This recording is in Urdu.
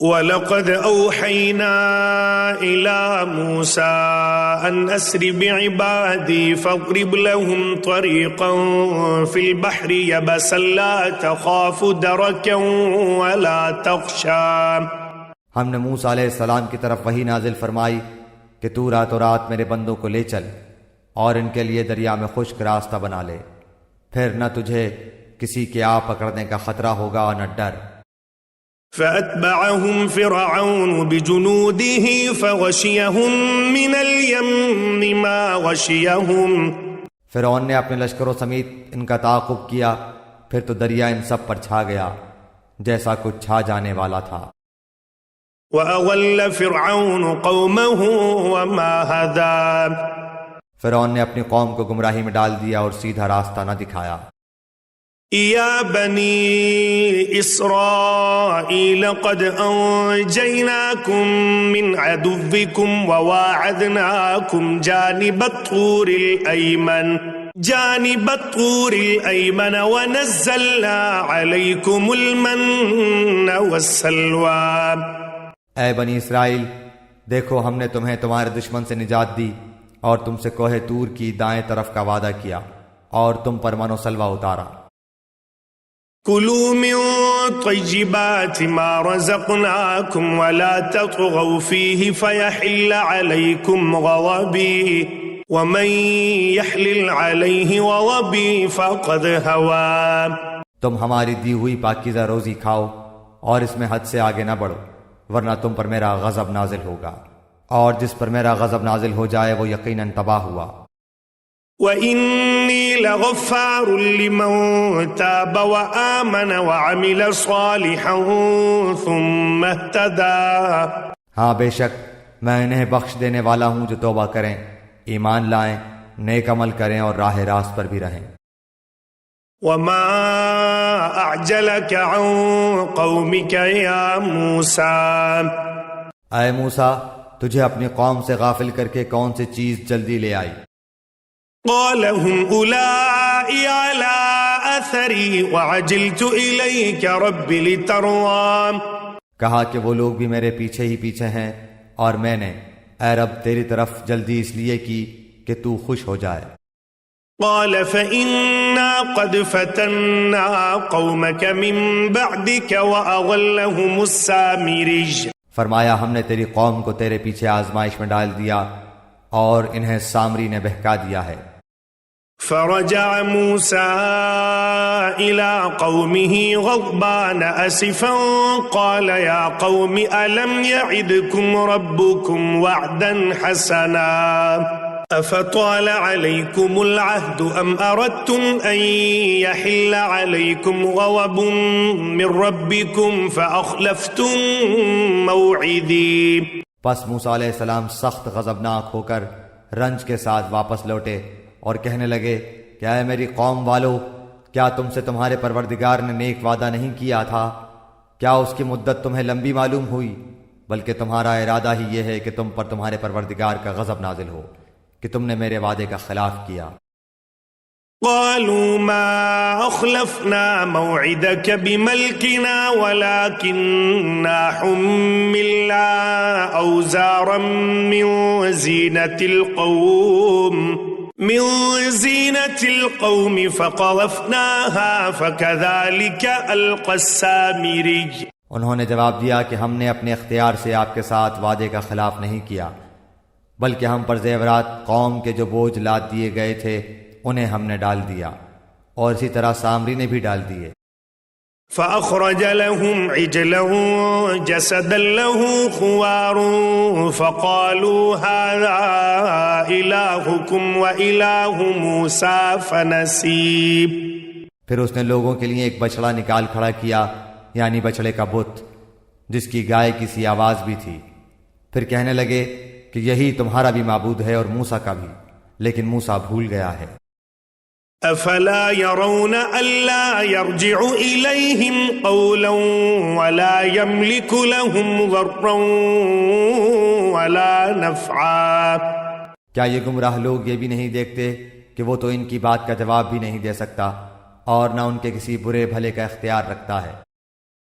وَلَقَدْ أَوْحَيْنَا إِلَى مُوسَىٰ أَنْ أَسْرِ بِعِبَادِي فَاضْرِبْ لَهُمْ طَرِيقًا فِي الْبَحْرِ يَبَسًا لَا تَخَافُ دَرَكًا وَلَا تَخْشَىٰ۔ ہم نے موسیٰ علیہ السلام کی طرف وحی نازل فرمائی کہ تو راتوں رات میرے بندوں کو لے چل اور ان کے لیے دریا میں خشک راستہ بنا لے، پھر نہ تجھے کسی کے آ پکڑنے کا خطرہ ہوگا اور نہ ڈر۔ فَأَتْبَعَهُمْ فِرْعَوْنُ بِجُنُودِهِ فَغَشِيَهُمْ مِنَ الْيَمِّ مَا غَشِيَهُمْ۔ فرعون نے اپنے لشکروں سمیت ان کا تعاقب کیا، پھر تو دریا ان سب پر چھا گیا جیسا کچھ چھا جانے والا تھا۔ وَأَضَلَّ فِرْعَوْنُ قَوْمَهُ وَمَا هَدَىٰ۔ فرعون نے اپنی قوم کو گمراہی میں ڈال دیا اور سیدھا راستہ نہ دکھایا۔ يا بني إسرائيل قد أنجيناكم من عدوكم وواعدناكم جانب الطور الأيمن ونزلنا عليكم المن والسلوى۔ اے بنی اسرائیل، دیکھو ہم نے تمہیں تمہارے دشمن سے نجات دی اور تم سے کوہ طور کی دائیں طرف کا وعدہ کیا اور تم پر من و سلوہ اتارا۔ كلوا من طيبات ما رزقناكم ولا تطغوا فيه فيحل عليكم غضبي ومن يحلل عليه غضبي فقد هوى۔ تم ہماری دی ہوئی پاکیزہ روزی کھاؤ اور اس میں حد سے آگے نہ بڑھو، ورنہ تم پر میرا غضب نازل ہوگا، اور جس پر میرا غضب نازل ہو جائے وہ یقیناً تباہ ہوا۔ وَإِنِّي لَغَفَّارٌ لِّمَن تَابَ وَآمَنَ وَعَمِلَ صَالِحًا ثُمَّ اهْتَدَىٰ۔ ہاں بے شک میں انہیں بخش دینے والا ہوں جو توبہ کریں، ایمان لائیں، نیک عمل کریں اور راہ راست پر بھی رہیں۔ وَمَا أَعْجَلَكَ عَن قَوْمِكَ يَا مُوسَىٰ۔ اے موسیٰ، تجھے اپنی قوم سے غافل کر کے کون سی چیز جلدی لے آئی؟ قال هم أولئك على أثري وعجلت إليك رب لترضى۔ کہا کہ وہ لوگ بھی میرے پیچھے ہی پیچھے ہیں اور میں نے اے رب تیری طرف جلدی اس لیے کی کہ تو خوش ہو جائے۔ قال فإنا قد فتنا قومك من بعدك وأضلهم السامري۔ فرمایا ہم نے تیری قوم کو تیرے پیچھے آزمائش میں ڈال دیا اور انہیں سامری نے بہکا دیا ہے۔ فرجع موسى إلى قومه غضبان أسفا قال يا قوم ألم يعدكم ربكم وعدا حسنا أفطال عليكم العهد أم أردتم أن يحل عليكم غضب من ربكم فأخلفتم موعدي۔ پس موسیٰ علیہ السلام سخت غضبناک ہو کر رنج کے ساتھ واپس لوٹے اور کہنے لگے کہ اے میری قوم والو، کیا تم سے تمہارے پروردگار نے نیک وعدہ نہیں کیا تھا؟ کیا اس کی مدت تمہیں لمبی معلوم ہوئی؟ بلکہ تمہارا ارادہ ہی یہ ہے کہ تم پر تمہارے پروردگار کا غضب نازل ہو کہ تم نے میرے وعدے کا خلاف کیا۔ قالوا ما أخلفنا موعدك بملكنا ولكننا حملنا أوزارا من زينة القوم فقذفناها فكذلك ألقى السامري۔ انہوں نے جواب دیا کہ ہم نے اپنے اختیار سے آپ کے ساتھ وعدے کا خلاف نہیں کیا، بلکہ ہم پر زیورات قوم کے جو بوجھ لاد دیے گئے تھے انہیں ہم نے ڈال دیا، اور اسی طرح سامری نے بھی ڈال دیے۔ فأخرج لهم عجلا جسدا له خوار فقالوا هذا إلهكم وإله موسى فنسي۔ پھر اس نے لوگوں کے لیے ایک بچڑا نکال کھڑا کیا، یعنی بچڑے کا بت جس کی گائے کی سی آواز بھی تھی۔ پھر کہنے لگے کہ یہی تمہارا بھی معبود ہے اور موسیٰ کا بھی، لیکن موسیٰ بھول گیا ہے۔ افلا يرون الا يرجع اليهم قولا ولا يملك لهم ضرا ولا نفعا۔ کیا یہ گمراہ لوگ یہ بھی نہیں دیکھتے کہ وہ تو ان کی بات کا جواب بھی نہیں دے سکتا اور نہ ان کے کسی برے بھلے کا اختیار رکھتا ہے؟